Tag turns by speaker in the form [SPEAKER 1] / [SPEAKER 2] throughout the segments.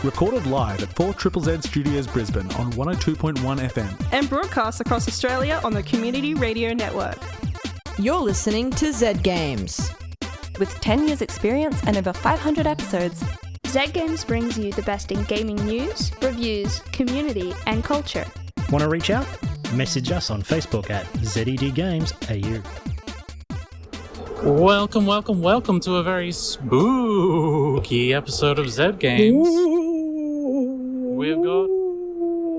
[SPEAKER 1] recorded live at 4ZZZ Studios Brisbane on 102.1 FM.
[SPEAKER 2] And broadcast across Australia on the Community Radio Network.
[SPEAKER 3] You're listening to Zed Games.
[SPEAKER 4] With 10 years experience and over 500 episodes,
[SPEAKER 5] Zed Games brings you the best in gaming news, reviews, community and culture.
[SPEAKER 6] Want to reach out? Message us on Facebook at ZedGamesAU.
[SPEAKER 7] Welcome to a very spooky episode of Zed Games. We've got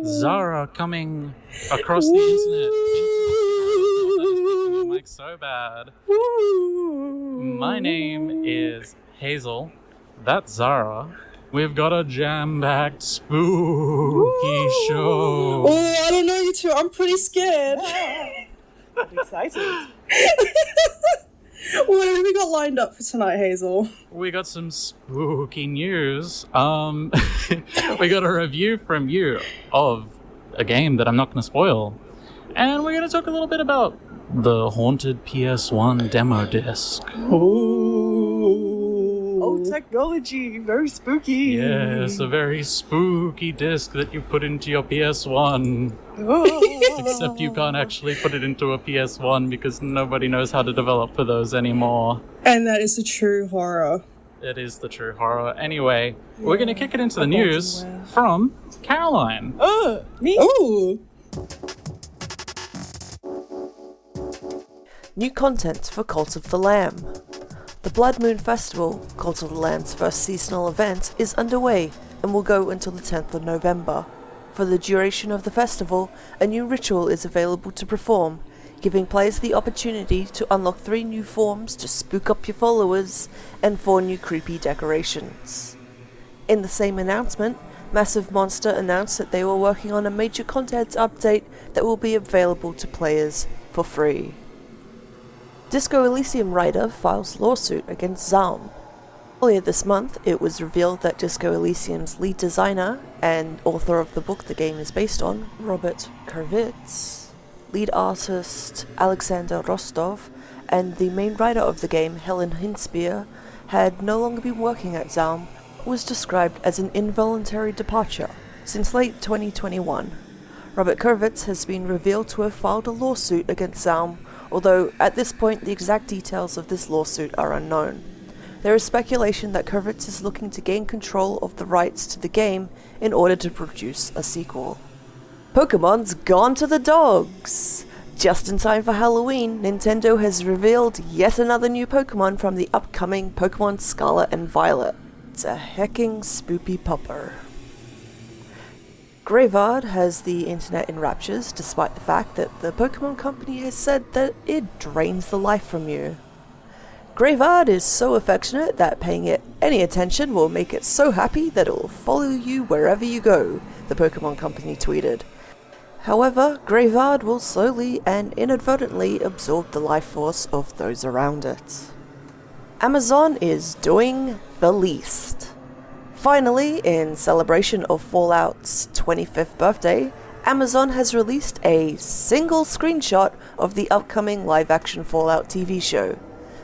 [SPEAKER 7] Zahra coming across the internet. I'm like so bad. My name is Hazel. That's Zahra. We've got a jam-packed spooky show.
[SPEAKER 8] Oh, I don't know you two. I'm pretty scared.
[SPEAKER 9] I'm excited.
[SPEAKER 8] What have we got lined up for tonight, Hazel?
[SPEAKER 7] We got some spooky news. We got a review from you of a game that I'm not going to spoil. And we're going to talk a little bit about the haunted PS1 demo disc.
[SPEAKER 9] Oh, technology. Very spooky.
[SPEAKER 7] Yes, a very spooky disc that you put into your PS1. Except you can't actually put it into a PS1 because nobody knows how to develop for those anymore.
[SPEAKER 8] And that is the true horror.
[SPEAKER 7] It is the true horror. Anyway, we're going to kick it into the news from Caroline.
[SPEAKER 9] Me?
[SPEAKER 8] Ooh.
[SPEAKER 10] New content for Cult of the Lamb. The Blood Moon Festival, Cult of the Lamb's first seasonal event, is underway and will go until the 10th of November. For the duration of the festival, a new ritual is available to perform, giving players the opportunity to unlock 3 new forms to spook up your followers and 4 new creepy decorations. In the same announcement, Massive Monster announced that they were working on a major content update that will be available to players for free. Disco Elysium writer files lawsuit against Zalm. Earlier this month, it was revealed that Disco Elysium's lead designer and author of the book the game is based on, Robert Kurvitz, lead artist Alexander Rostov, and the main writer of the game, Helen Hinspear, had no longer been working at Zalm, was described as an involuntary departure since late 2021. Robert Kurvitz has been revealed to have filed a lawsuit against Zalm, although at this point the exact details of this lawsuit are unknown. There is speculation that Kurvitz is looking to gain control of the rights to the game in order to produce a sequel. Pokemon's gone to the dogs! Just in time for Halloween, Nintendo has revealed yet another new Pokemon from the upcoming Pokemon Scarlet and Violet. It's a hecking spoopy pupper. Graveyard has the internet in raptures despite the fact that the Pokemon company has said that it drains the life from you. Graveyard is so affectionate that paying it any attention will make it so happy that it will follow you wherever you go, the Pokemon company tweeted. However, Graveyard will slowly and inadvertently absorb the life force of those around it. Amazon is doing the least. Finally, in celebration of Fallout's 25th birthday, Amazon has released a single screenshot of the upcoming live-action Fallout TV show.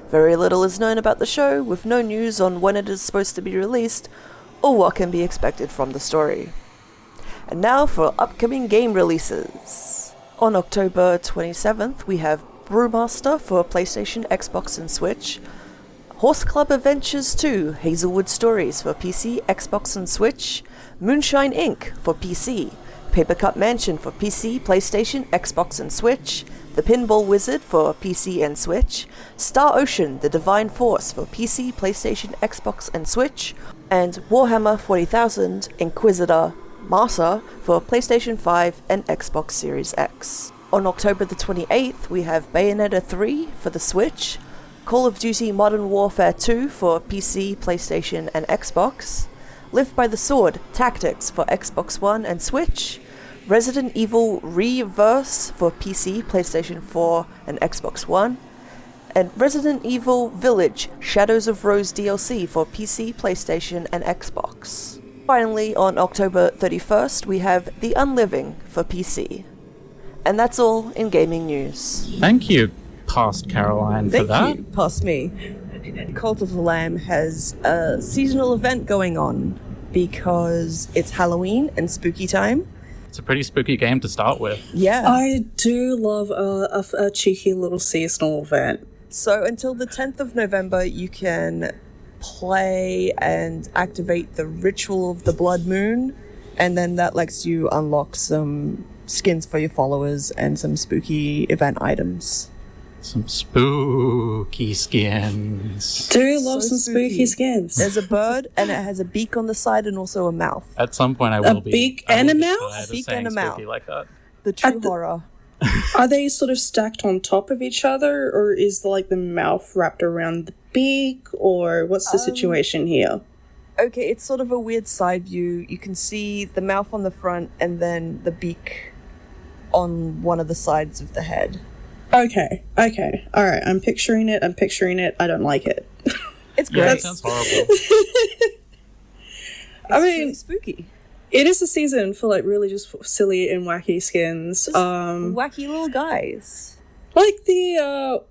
[SPEAKER 10] Very little is known about the show, with no news on when it is supposed to be released, or what can be expected from the story. And now for upcoming game releases. On October 27th, we have Brewmaster for PlayStation, Xbox and Switch, Horse Club Adventures 2, Hazelwood Stories for PC, Xbox and Switch, Moonshine Inc. for PC, Paper Cup Mansion for PC, PlayStation, Xbox and Switch, The Pinball Wizard for PC and Switch, Star Ocean, The Divine Force for PC, PlayStation, Xbox and Switch, and Warhammer 40,000, Inquisitor Martyr for PlayStation 5 and Xbox Series X. On October the 28th, we have Bayonetta 3 for the Switch, Call of Duty Modern Warfare 2 for PC, PlayStation and Xbox, Live by the Sword Tactics for Xbox One and Switch, Resident Evil Reverse for PC, PlayStation 4 and Xbox One, and Resident Evil Village Shadows of Rose DLC for PC, PlayStation and Xbox. Finally, on October 31st, we have The Unliving for PC. And that's all in gaming news.
[SPEAKER 7] Thank you, past Caroline, for that.
[SPEAKER 9] Thank you, past me. Cult of the Lamb has a seasonal event going on.
[SPEAKER 10] because it's Halloween and spooky time.
[SPEAKER 7] It's a pretty spooky game to start with.
[SPEAKER 10] Yeah.
[SPEAKER 8] I do love a cheeky little seasonal event.
[SPEAKER 10] So until the 10th of November, you can play and activate the Ritual of the Blood Moon, and then that lets you unlock some skins for your followers and some spooky event items.
[SPEAKER 7] Some spooky skins.
[SPEAKER 8] Do love some spooky skins.
[SPEAKER 10] There's a bird, and it has a beak on the side and also a mouth.
[SPEAKER 7] At some point I will
[SPEAKER 8] A beak and a mouth?
[SPEAKER 10] Beak and a mouth.
[SPEAKER 7] Like that.
[SPEAKER 10] The true horror.
[SPEAKER 8] Are they sort of stacked on top of each other, or is like the mouth wrapped around the beak, or what's the situation here?
[SPEAKER 10] Okay, it's sort of a weird side view. You can see the mouth on the front and then the beak on one of the sides of the head.
[SPEAKER 8] Okay. Alright, I'm picturing it. I don't like it.
[SPEAKER 10] It's great.
[SPEAKER 7] Yeah, it sounds horrible.
[SPEAKER 8] I mean,
[SPEAKER 10] really spooky.
[SPEAKER 8] It is a season for like really just silly and wacky skins.
[SPEAKER 10] Just wacky little guys.
[SPEAKER 8] Like the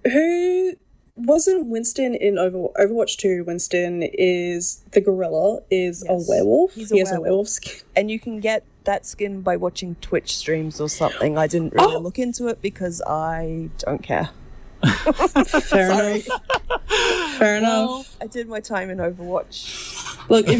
[SPEAKER 8] who wasn't Winston in Overwatch 2? Winston is the gorilla, is a werewolf. He has a werewolf skin.
[SPEAKER 10] And you can get that skin by watching Twitch streams or something. I didn't really look into it because I don't care.
[SPEAKER 8] Fair enough.
[SPEAKER 10] Well, I did my time in Overwatch.
[SPEAKER 8] Look, if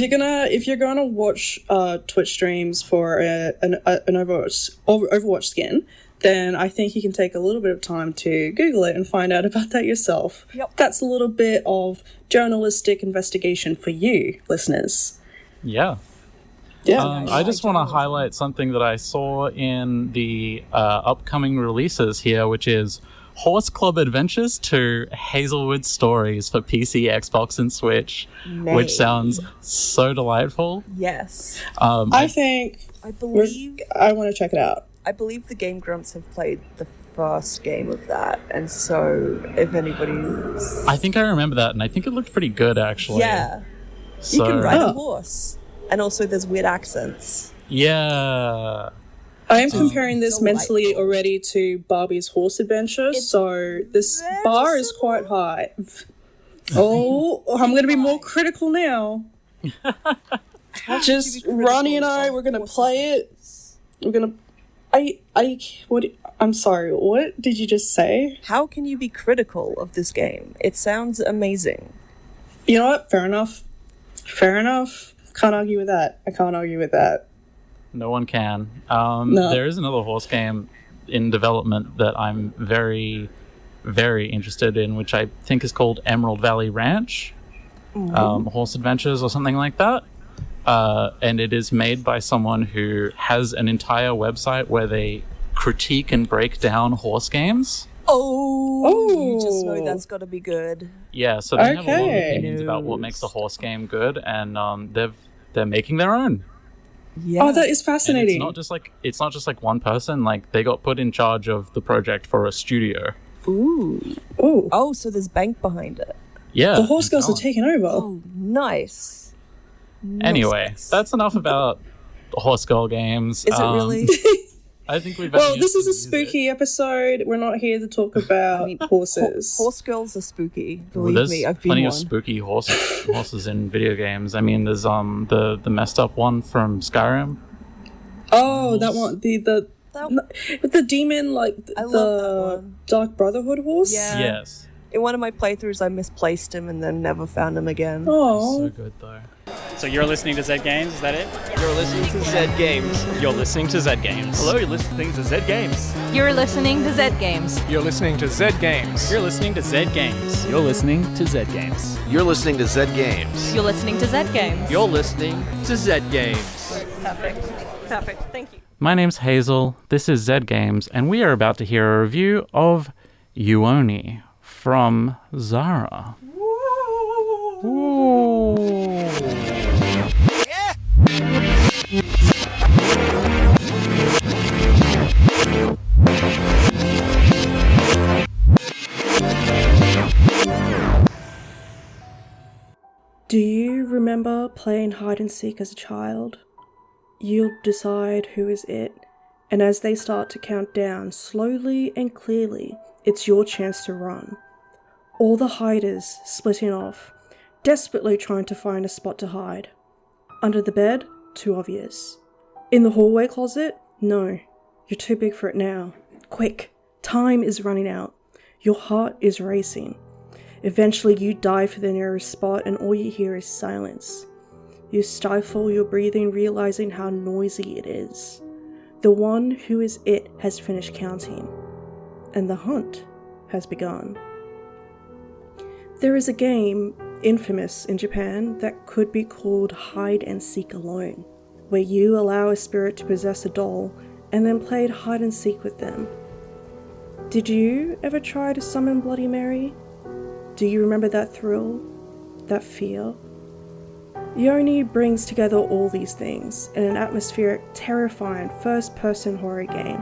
[SPEAKER 8] you're gonna watch Twitch streams for an Overwatch skin, then I think you can take a little bit of time to Google it and find out about that yourself.
[SPEAKER 10] Yep.
[SPEAKER 8] That's a little bit of journalistic investigation for you, listeners.
[SPEAKER 7] Yeah.
[SPEAKER 8] Yeah.
[SPEAKER 7] I just want to highlight something that I saw in the upcoming releases here, which is Horse Club Adventures 2 Hazelwood Stories for PC, Xbox, and Switch, which sounds so delightful.
[SPEAKER 10] Yes.
[SPEAKER 8] I want to check it out.
[SPEAKER 10] I believe the Game Grumps have played the first game of that, and so if anybody's...
[SPEAKER 7] I think I remember that, and I think it looked pretty good, actually.
[SPEAKER 10] Yeah.
[SPEAKER 7] So...
[SPEAKER 10] You can ride a horse. And also there's weird accents.
[SPEAKER 7] Yeah.
[SPEAKER 8] I am comparing this mentally already to Barbie's Horse Adventure, so this bar is quite high. Oh, I'm going to be more critical now. Just Ronnie and I, we're going to play it. We're going to... I'm sorry, what did you just say?
[SPEAKER 10] How can you be critical of this game? It sounds amazing.
[SPEAKER 8] You know what? Fair enough. Can't argue with that.
[SPEAKER 7] No one can. There is another horse game in development that I'm very, very interested in, which I think is called Emerald Valley Ranch, Horse Adventures or something like that. And it is made by someone who has an entire website where they critique and break down horse games.
[SPEAKER 10] You just know that's got to be good.
[SPEAKER 7] Yeah, so they have a lot of opinions about what makes a horse game good, and they're making their own.
[SPEAKER 8] Yeah. Oh, that is fascinating.
[SPEAKER 7] And it's not just like one person. Like, they got put in charge of the project for a studio.
[SPEAKER 10] Ooh. Oh, so there's bank behind it.
[SPEAKER 7] Yeah.
[SPEAKER 8] The horse girls are taking over.
[SPEAKER 10] Oh, nice.
[SPEAKER 7] Anyway, that's enough about horse girl games.
[SPEAKER 10] Is it really?
[SPEAKER 7] I think we've...
[SPEAKER 8] Well, this is a spooky episode. We're not here to talk about horses.
[SPEAKER 10] Horse girls are spooky. Believe me, I've been
[SPEAKER 7] plenty
[SPEAKER 10] one.
[SPEAKER 7] of spooky horses in video games. I mean, there's the messed up one from Skyrim.
[SPEAKER 8] Oh, that one, with the demon, like
[SPEAKER 10] I love that one.
[SPEAKER 8] Dark Brotherhood horse.
[SPEAKER 10] Yeah.
[SPEAKER 7] Yes.
[SPEAKER 10] In one of my playthroughs, I misplaced him and then never found him again.
[SPEAKER 8] Oh,
[SPEAKER 7] so good though.
[SPEAKER 11] So you're listening to Zed Games, is that it?
[SPEAKER 12] You're listening to Zed Games.
[SPEAKER 11] You're listening to Zed Games.
[SPEAKER 12] Hello, you're listening to Zed Games.
[SPEAKER 3] You're listening to Zed Games.
[SPEAKER 12] You're listening to Zed Games.
[SPEAKER 11] You're listening to Zed Games.
[SPEAKER 13] You're listening to Zed Games.
[SPEAKER 14] You're listening to Zed Games.
[SPEAKER 3] You're listening to Zed Games.
[SPEAKER 12] You're listening to Zed Games.
[SPEAKER 2] Perfect. Thank you.
[SPEAKER 7] My name's Hazel, this is Zed Games, and we are about to hear a review of Yuoni from Zahra. Ooh.
[SPEAKER 8] Do you remember playing hide and seek as a child? You'll decide who is it, and as they start to count down slowly and clearly, it's your chance to run. All the hiders splitting off, desperately trying to find a spot to hide. Under the bed? Too obvious. In the hallway closet? No. You're too big for it now. Quick! Time is running out. Your heart is racing. Eventually you dive for the nearest spot and all you hear is silence. You stifle your breathing, realizing how noisy it is. The one who is it has finished counting, and the hunt has begun. There is a game, infamous in Japan, that could be called hide and seek alone, where you allow a spirit to possess a doll and then played hide and seek with them. Did you ever try to summon Bloody Mary? Do you remember that thrill? That fear? Yuoni brings together all these things in an atmospheric, terrifying first-person horror game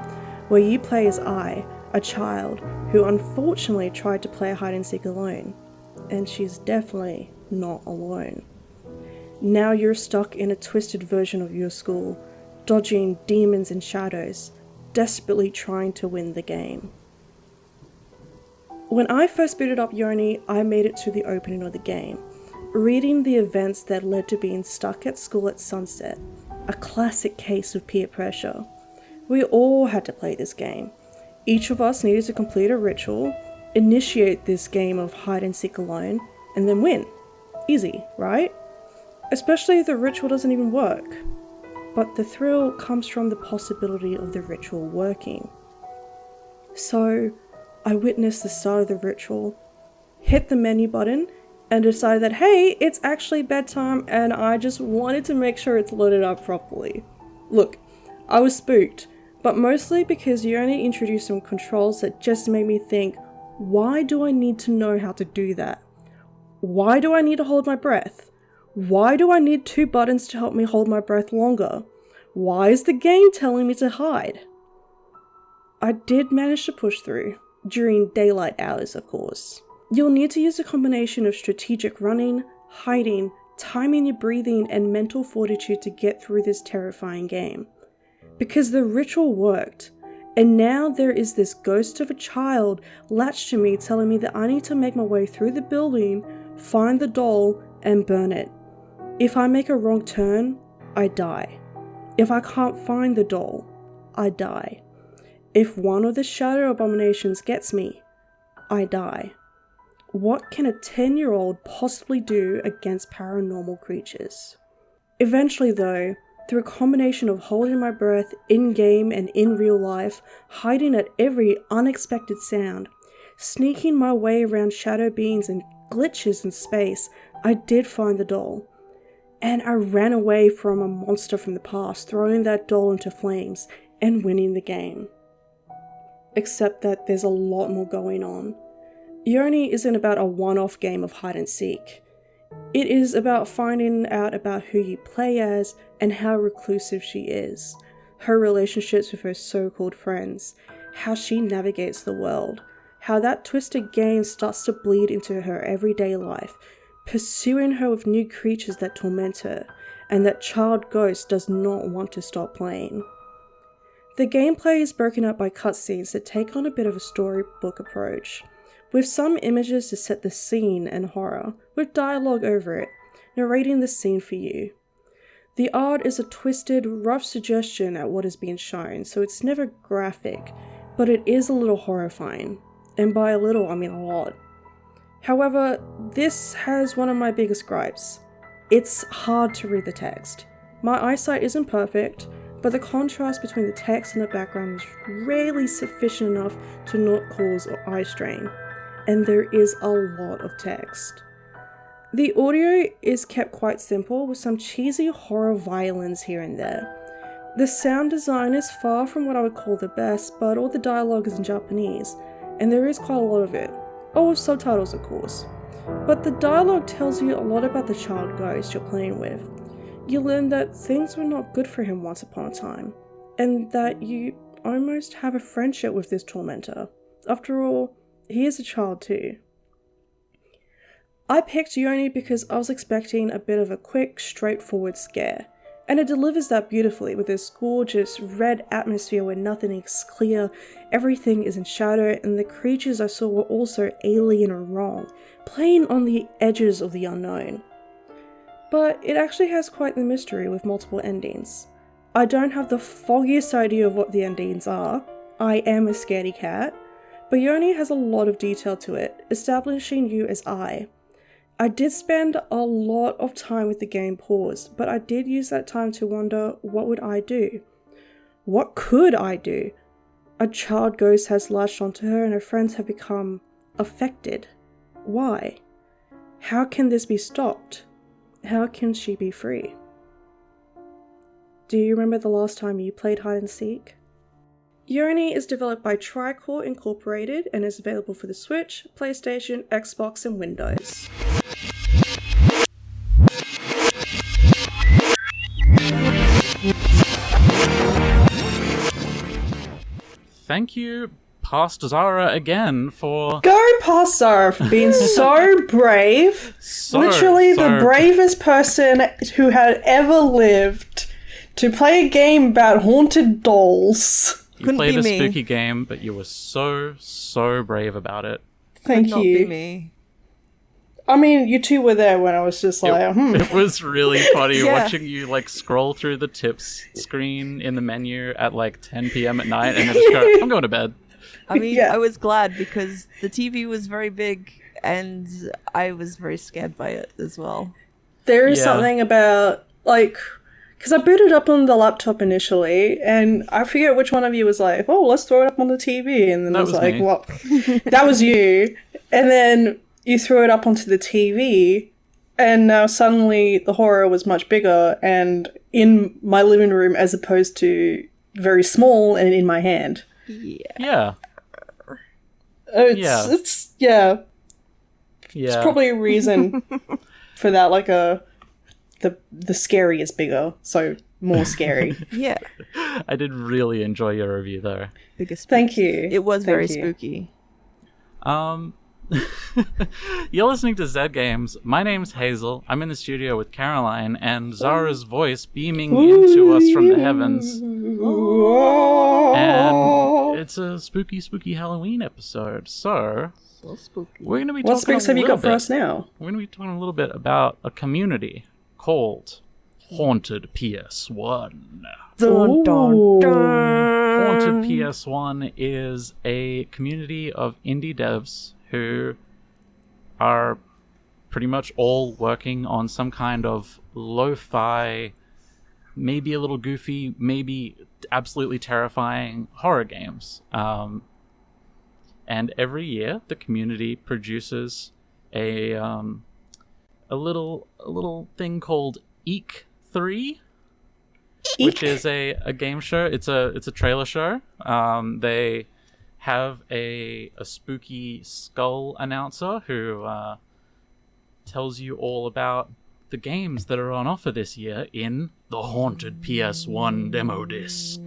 [SPEAKER 8] where you play as I, a child who unfortunately tried to play hide and seek alone, and she's definitely not alone. Now you're stuck in a twisted version of your school, dodging demons and shadows, desperately trying to win the game. When I first booted up Yuoni, I made it to the opening of the game, reading the events that led to being stuck at school at sunset, a classic case of peer pressure. We all had to play this game. Each of us needed to complete a ritual, initiate this game of hide and seek alone, and then win. Easy, right? Especially if the ritual doesn't even work. But the thrill comes from the possibility of the ritual working. So, I witnessed the start of the ritual, hit the menu button, and decided that, hey, it's actually bedtime and I just wanted to make sure it's loaded up properly. Look, I was spooked, but mostly because Yuoni introduced some controls that just made me think, why do I need to know how to do that? Why do I need to hold my breath? Why do I need 2 buttons to help me hold my breath longer? Why is the game telling me to hide? I did manage to push through, during daylight hours of course. You'll need to use a combination of strategic running, hiding, timing your breathing, and mental fortitude to get through this terrifying game. Because the ritual worked, and now there is this ghost of a child latched to me telling me that I need to make my way through the building, find the doll, and burn it. If I make a wrong turn, I die. If I can't find the doll, I die. If one of the shadow abominations gets me, I die. What can a 10-year-old possibly do against paranormal creatures? Eventually though, through a combination of holding my breath in-game and in real life, hiding at every unexpected sound, sneaking my way around shadow beings and glitches in space, I did find the doll. And I ran away from a monster from the past, throwing that doll into flames and winning the game. Except that there's a lot more going on. Yuoni isn't about a one-off game of hide and seek. It is about finding out about who you play as and how reclusive she is, her relationships with her so-called friends, how she navigates the world, how that twisted game starts to bleed into her everyday life, pursuing her with new creatures that torment her, and that child ghost does not want to stop playing. The gameplay is broken up by cutscenes that take on a bit of a storybook approach, with some images to set the scene and horror, with dialogue over it, narrating the scene for you. The art is a twisted, rough suggestion at what is being shown, so it's never graphic, but it is a little horrifying, and by a little I mean a lot. However, this has one of my biggest gripes. It's hard to read the text. My eyesight isn't perfect, but the contrast between the text and the background is rarely sufficient enough to not cause eye strain, and there is a lot of text. The audio is kept quite simple with some cheesy horror violins here and there. The sound design is far from what I would call the best, but all the dialogue is in Japanese, and there is quite a lot of it. Oh, with subtitles of course. But the dialogue tells you a lot about the child ghost you're playing with. You learn that things were not good for him once upon a time, and that you almost have a friendship with this tormentor. After all, he is a child too. I picked Yuoni because I was expecting a bit of a quick, straightforward scare, and it delivers that beautifully with this gorgeous red atmosphere where nothing is clear, everything is in shadow, and the creatures I saw were also alien and wrong, playing on the edges of the unknown. but it actually has quite the mystery with multiple endings. I don't have the foggiest idea of what the endings are. I am a scaredy cat, but Yuoni has a lot of detail to it, establishing you as I. I did spend a lot of time with the game paused, but I did use that time to wonder, what would I do? What could I do? A child ghost has latched onto her and her friends have become affected. Why? How can this be stopped? How can she be free? Do you remember the last time you played hide and seek? Yuoni is developed by Tricore Incorporated and is available for the Switch, PlayStation, Xbox, and Windows.
[SPEAKER 7] Thank you, past Zahra, again for...
[SPEAKER 8] Go past Zahra for being so brave. Literally the bravest person who had ever lived to play a game about haunted dolls.
[SPEAKER 7] You played a spooky game, but you were so brave about it.
[SPEAKER 8] Thank you.
[SPEAKER 3] Could not be me.
[SPEAKER 8] I mean, you two were there when I was just like,
[SPEAKER 7] It was really funny watching you like scroll through the tips screen in the menu at like 10 p.m. at night and then just go, I'm going to bed.
[SPEAKER 3] I mean, I was glad because the TV was very big and I was very scared by it as well.
[SPEAKER 8] There is something about, like, because I booted up on the laptop initially, and I forget which one of you was like, oh, let's throw it up on the TV. And then I was like,
[SPEAKER 7] me.
[SPEAKER 8] well, that was you. And then you threw it up onto the TV, and now suddenly the horror was much bigger and in my living room as opposed to very small and in my hand.
[SPEAKER 7] Yeah.
[SPEAKER 8] It's probably a reason for that, like the scary is bigger, so more scary.
[SPEAKER 3] Yeah.
[SPEAKER 7] I did really enjoy your review though.
[SPEAKER 8] Thank you.
[SPEAKER 3] It was very spooky.
[SPEAKER 7] You're listening to Zed Games. My name's Hazel. I'm in the studio with Caroline and Zahra's voice beaming into us from the heavens. And it's a spooky Halloween episode. So
[SPEAKER 3] spooky.
[SPEAKER 7] We're going to be
[SPEAKER 8] what
[SPEAKER 7] talking
[SPEAKER 8] spooks have you got for us now?
[SPEAKER 7] We're going to be talking a little bit about a community called Haunted PS1.
[SPEAKER 3] Dun, dun, dun.
[SPEAKER 7] Haunted PS1 is a community of indie devs who are pretty much all working on some kind of lo-fi, maybe a little goofy, maybe absolutely terrifying horror games. And every year, the community produces a little thing called Eek3, which is a game show. It's a trailer show. They have a spooky skull announcer who tells you all about the games that are on offer this year in the Haunted PS1 demo disc.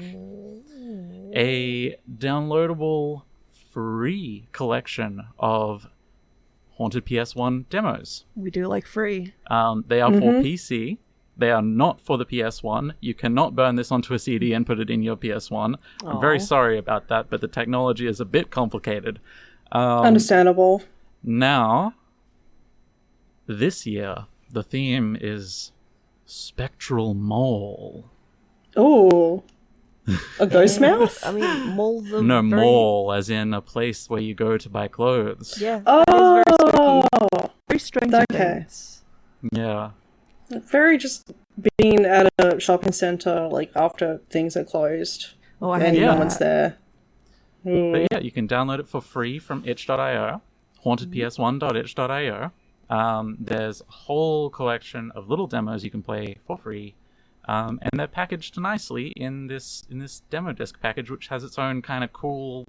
[SPEAKER 7] A downloadable free collection of Haunted PS1 demos.
[SPEAKER 3] We do like free.
[SPEAKER 7] They are for PC. They are not for the PS1. You cannot burn this onto a CD and put it in your PS1. I'm very sorry about that, but the technology is a bit complicated.
[SPEAKER 8] Understandable.
[SPEAKER 7] Now, this year, the theme is Spectral Mall.
[SPEAKER 8] Oh. A ghost mouth?
[SPEAKER 3] I mean, malls are
[SPEAKER 7] No,
[SPEAKER 3] very...
[SPEAKER 7] mall, as in a place where you go to buy clothes.
[SPEAKER 3] Yeah, that is very spooky. Very strange.
[SPEAKER 8] Okay.
[SPEAKER 7] Yeah.
[SPEAKER 8] Very just being at a shopping centre, like, after things are closed.
[SPEAKER 3] Oh, I
[SPEAKER 8] and
[SPEAKER 3] hate
[SPEAKER 8] no
[SPEAKER 3] that.
[SPEAKER 8] one's there.
[SPEAKER 7] But yeah, you can download it for free from itch.io, hauntedps1.itch.io. There's a whole collection of little demos you can play for free. And they're packaged nicely in this demo disc package, which has its own kind of cool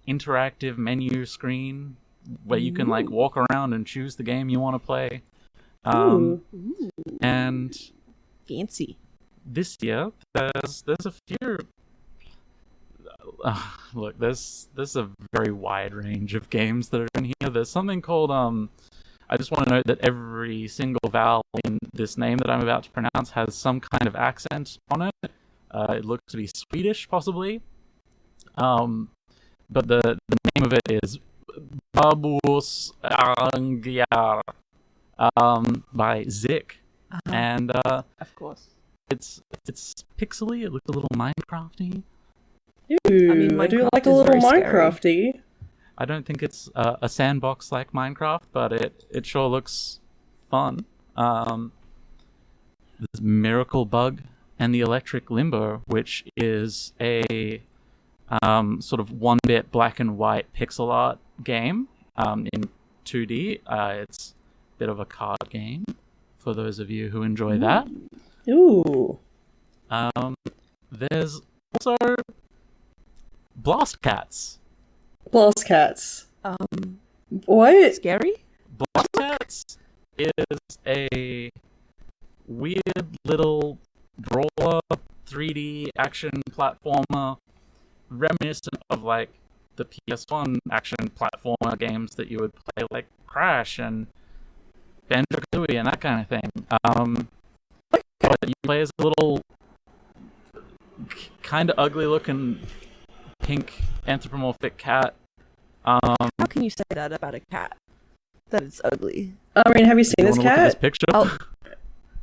[SPEAKER 7] interactive menu screen where you can like walk around and choose the game you want to play. And
[SPEAKER 3] fancy.
[SPEAKER 7] This year, there's a few. Look, there's a very wide range of games that are in here. There's something called I just want to note that every single vowel in this name that I'm about to pronounce has some kind of accent on it. It looks to be Swedish, possibly. But the name of it is Babus Angjar by Zik. And
[SPEAKER 3] Of course.
[SPEAKER 7] it's pixely. It looks a little Minecrafty.
[SPEAKER 8] Ooh, I do like a little Minecrafty.
[SPEAKER 7] I don't think it's a sandbox like Minecraft, but it sure looks fun. There's Miracle Bug and the Electric Limbo, which is a sort of 1-bit black and white pixel art game in 2D. It's a bit of a card game for those of you who enjoy that.
[SPEAKER 8] Ooh.
[SPEAKER 7] There's also Blast Cats.
[SPEAKER 8] Blast Cats. What?
[SPEAKER 3] Scary?
[SPEAKER 7] Blast Cats is a weird little brawler 3D action platformer reminiscent of like the PS1 action platformer games that you would play, like Crash and Banjo-Kazooie and that kind of thing. But you play as a little kind of ugly looking pink anthropomorphic cat.
[SPEAKER 3] How can you say that about a cat? That it's ugly.
[SPEAKER 8] I mean, have you seen this
[SPEAKER 7] Look at
[SPEAKER 8] cat?
[SPEAKER 7] this picture?
[SPEAKER 3] Oh.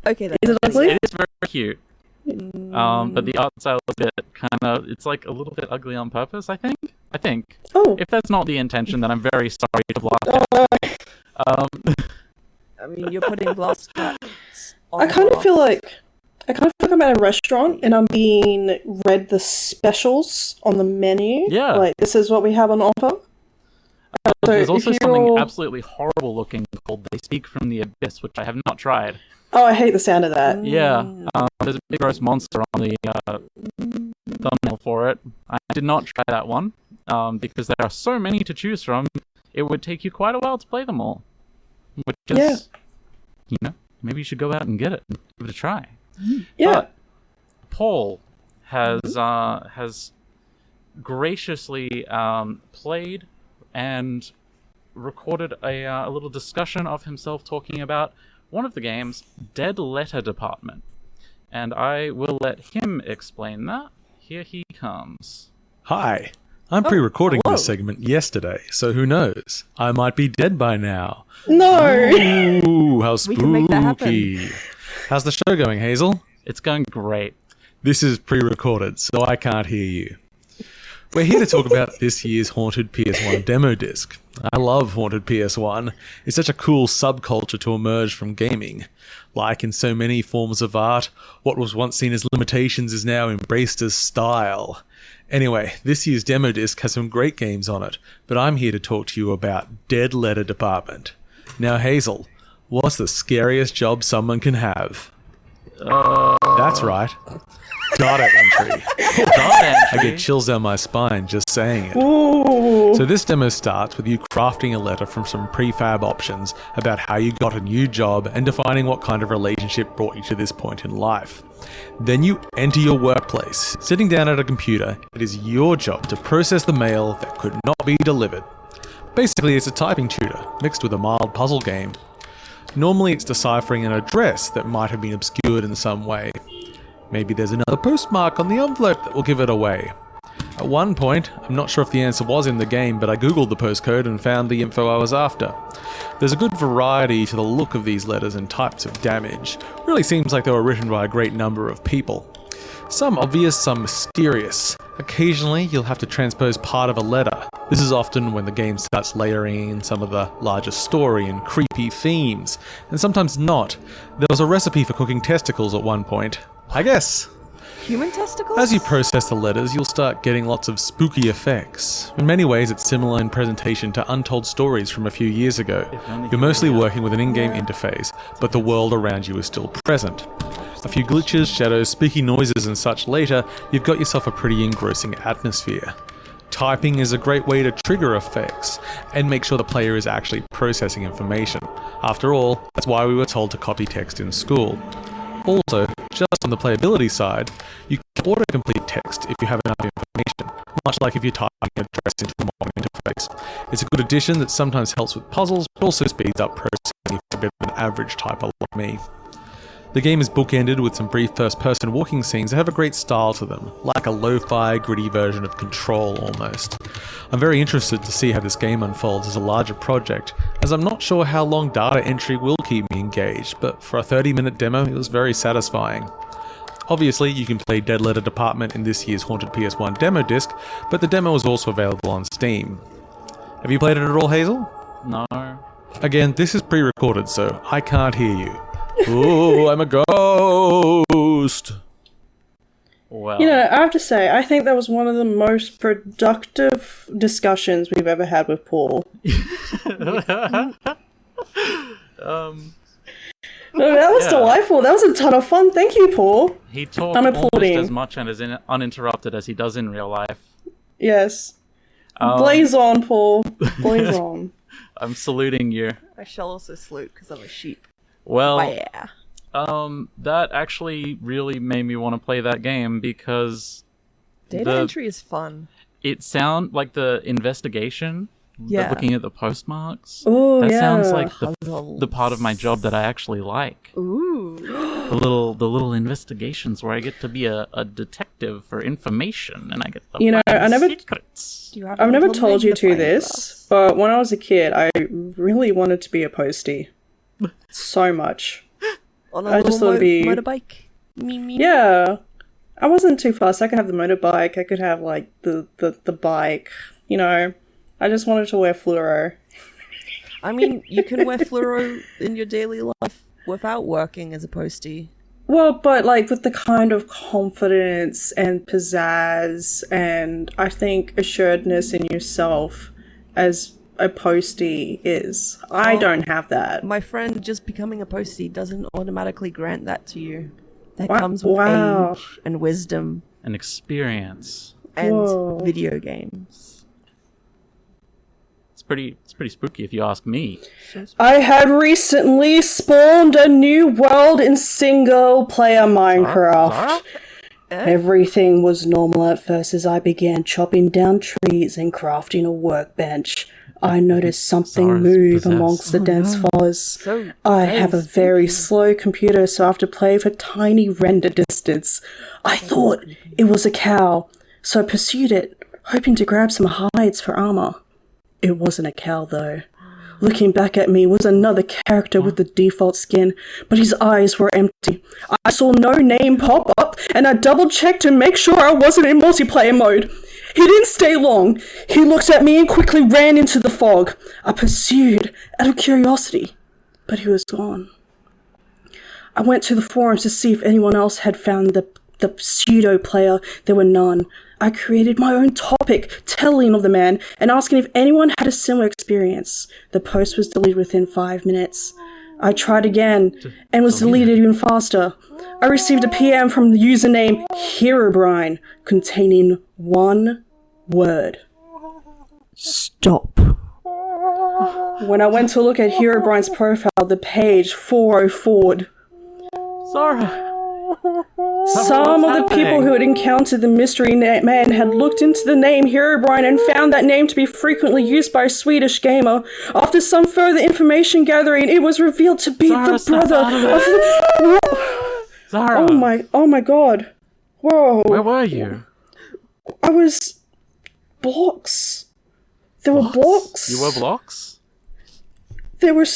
[SPEAKER 3] Okay, then.
[SPEAKER 8] Is it ugly?
[SPEAKER 7] It is very cute. But the art style is a bit kind of, it's like a little bit ugly on purpose, I think.
[SPEAKER 8] Oh.
[SPEAKER 7] If that's not the intention, then I'm very sorry to Blast Cats.
[SPEAKER 3] I mean, you're putting Blast Cats on
[SPEAKER 8] I kind of
[SPEAKER 3] blast.
[SPEAKER 8] feel like I'm at a restaurant and I'm being read the specials on the menu.
[SPEAKER 7] Yeah.
[SPEAKER 8] Like, this is what we have on offer.
[SPEAKER 7] There's
[SPEAKER 8] So
[SPEAKER 7] also
[SPEAKER 8] if
[SPEAKER 7] something
[SPEAKER 8] you're-
[SPEAKER 7] absolutely horrible looking called They Speak from the Abyss, which I have not tried.
[SPEAKER 8] Oh, I hate the sound of that.
[SPEAKER 7] Yeah, there's a big gross monster on the thumbnail for it. I did not try that one, because there are so many to choose from, it would take you quite a while to play them all. Which is, maybe you should go out and get it and give it a try.
[SPEAKER 8] Yeah.
[SPEAKER 7] But Paul has graciously played and recorded a little discussion of himself talking about one of the games, Dead Letter Department. And I will let him explain that. Here he comes.
[SPEAKER 15] Hi. I'm pre-recording this segment yesterday, so who knows? I might be dead by now.
[SPEAKER 8] No!
[SPEAKER 15] Ooh, how
[SPEAKER 3] We can make that happen.
[SPEAKER 15] spooky. How's the show going, Hazel?
[SPEAKER 7] It's going great.
[SPEAKER 15] This is pre-recorded, so I can't hear you. We're here to talk about this year's Haunted PS1 demo disc. I love Haunted PS1. It's such a cool subculture to emerge from gaming. Like in so many forms of art, what was once seen as limitations is now embraced as style. Anyway, this year's demo disc has some great games on it, but I'm here to talk to you about Dead Letter Department. Now, Hazel, what's the scariest job someone can have? That's right. Data entry. I get chills down my spine just saying it.
[SPEAKER 8] Ooh.
[SPEAKER 15] So this demo starts with you crafting a letter from some prefab options about how you got a new job and defining what kind of relationship brought you to this point in life. Then you enter your workplace. Sitting down at a computer, it is your job to process the mail that could not be delivered. Basically, it's a typing tutor mixed with a mild puzzle game. Normally it's deciphering an address that might have been obscured in some way. Maybe there's another postmark on the envelope that will give it away. At one point, I'm not sure if the answer was in the game, but I googled the postcode and found the info I was after. There's a good variety to the look of these letters and types of damage. Really seems like they were written by a great number of people. Some obvious, some mysterious. Occasionally, you'll have to transpose part of a letter. This is often when the game starts layering in some of the larger story and creepy themes, and sometimes not. There was a recipe for cooking testicles at one point. I guess.
[SPEAKER 3] Human testicles?
[SPEAKER 15] As you process the letters, you'll start getting lots of spooky effects. In many ways, it's similar in presentation to Untold Stories from a few years ago. You're mostly working with an in-game interface, but the world around you is still present. A few glitches, shadows, spooky noises and such later, you've got yourself a pretty engrossing atmosphere. Typing is a great way to trigger effects and make sure the player is actually processing information. After all, that's why we were told to copy text in school. Also, just on the playability side, you can autocomplete text if you have enough information, much like if you're typing an address into the modern interface. It's a good addition that sometimes helps with puzzles, but also speeds up processing for a bit of an average typer like me. The game is bookended with some brief first-person walking scenes that have a great style to them, like a lo-fi, gritty version of Control almost. I'm very interested to see how this game unfolds as a larger project, as I'm not sure how long data entry will keep me engaged, but for a 30-minute demo, it was very satisfying. Obviously, you can play Dead Letter Department in this year's Haunted PS1 demo disc, but the demo is also available on Steam. Have you played it at all, Hazel?
[SPEAKER 7] No.
[SPEAKER 15] Again, this is pre-recorded, so I can't hear you. Ooh, I'm a ghost!
[SPEAKER 7] Well.
[SPEAKER 8] You know, I have to say, I think that was one of the most productive discussions we've ever had with Paul. No, that was delightful. That was a ton of fun. Thank you, Paul.
[SPEAKER 7] He talked almost as much and as uninterrupted as he does in real life.
[SPEAKER 8] Yes. Blaze on, Paul. Blaze on.
[SPEAKER 7] I'm saluting you.
[SPEAKER 3] I shall also salute because I'm a sheep.
[SPEAKER 7] Well,
[SPEAKER 3] yeah.
[SPEAKER 7] That actually really made me want to play that game because
[SPEAKER 3] data entry is fun.
[SPEAKER 7] It sounds like the investigation.
[SPEAKER 3] Yeah.
[SPEAKER 7] Looking at the postmarks.
[SPEAKER 8] Oh,
[SPEAKER 7] that
[SPEAKER 8] yeah.
[SPEAKER 7] sounds like the part of my job that I actually like.
[SPEAKER 3] Ooh.
[SPEAKER 7] The little investigations where I get to be a detective for information and I get to find secrets.
[SPEAKER 8] I've never told you this, but when I was a kid, I really wanted to be a postie. So much.
[SPEAKER 3] On a little motorbike?
[SPEAKER 8] Yeah. I wasn't too fast. I could have the motorbike. I could have, like, the bike. You know, I just wanted to wear fluoro.
[SPEAKER 3] I mean, you can wear fluoro in your daily life without working as a postie.
[SPEAKER 8] Well, but, like, with the kind of confidence and pizzazz and, I think, assuredness in yourself as a postie is. I don't have that.
[SPEAKER 3] My friend, just becoming a postie doesn't automatically grant that to you. That comes with age and wisdom.
[SPEAKER 7] And experience.
[SPEAKER 3] And video games.
[SPEAKER 7] It's pretty spooky if you ask me.
[SPEAKER 8] I had recently spawned a new world in single-player Minecraft.
[SPEAKER 7] Zahra?
[SPEAKER 8] Everything was normal at first as I began chopping down trees and crafting a workbench. I noticed something move amongst the dense forest. I have a very slow computer, so I have to play for tiny render distance. I thought it was a cow, so I pursued it, hoping to grab some hides for armor. It wasn't a cow, though. Looking back at me was another character with the default skin, but his eyes were empty. I saw no name pop up, and I double-checked to make sure I wasn't in multiplayer mode. He didn't stay long. He looked at me and quickly ran into the fog. I pursued out of curiosity, but he was gone. I went to the forums to see if anyone else had found the pseudo-player. There were none. I created my own topic telling of the man and asking if anyone had a similar experience. The post was deleted within 5 minutes. I tried again and was deleted even faster. I received a PM from the username Herobrine containing one word. Stop. When I went to look at Herobrine's profile, the page 404'd.
[SPEAKER 7] Zahra.
[SPEAKER 8] Some of the people who had encountered the mystery man had looked into the name Herobrine and found that name to be frequently used by a Swedish gamer. After some further information gathering, it was revealed to be the brother of
[SPEAKER 7] Zahra.
[SPEAKER 8] Oh my god. Whoa.
[SPEAKER 7] Where were you?
[SPEAKER 8] I was blocks. There were blocks.
[SPEAKER 7] You were blocks?
[SPEAKER 8] There were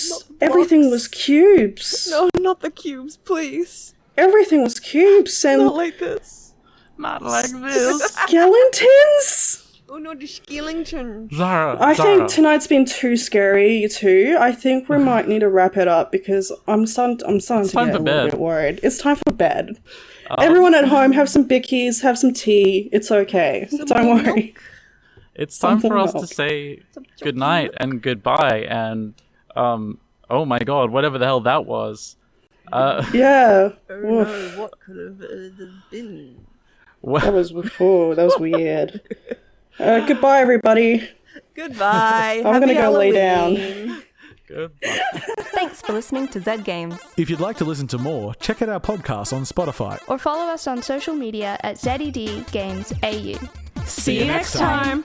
[SPEAKER 8] everything was cubes.
[SPEAKER 3] No, not the cubes, please.
[SPEAKER 8] Everything was cubes and
[SPEAKER 3] not like this.
[SPEAKER 7] Not like this.
[SPEAKER 8] Skeletons?
[SPEAKER 3] Oh no, the skeletons.
[SPEAKER 7] Zahra.
[SPEAKER 8] I think tonight's been too scary too. I think we might need to wrap it up because I'm starting to get a little bit worried. It's time for bed. Everyone at home, have some bickies, have some tea. It's okay. Don't worry.
[SPEAKER 7] It's time for us to say goodnight and goodbye and oh my god, whatever the hell that was.
[SPEAKER 8] Yeah.
[SPEAKER 3] Oh no, what could have been?
[SPEAKER 8] That was weird. Goodbye, everybody.
[SPEAKER 3] Goodbye.
[SPEAKER 8] I'm gonna go lay down.
[SPEAKER 7] Goodbye.
[SPEAKER 4] Thanks for listening to Zed Games.
[SPEAKER 1] If you'd like to listen to more, check out our podcast on Spotify.
[SPEAKER 5] Or follow us on social media at ZedGamesAU.
[SPEAKER 2] See you next time.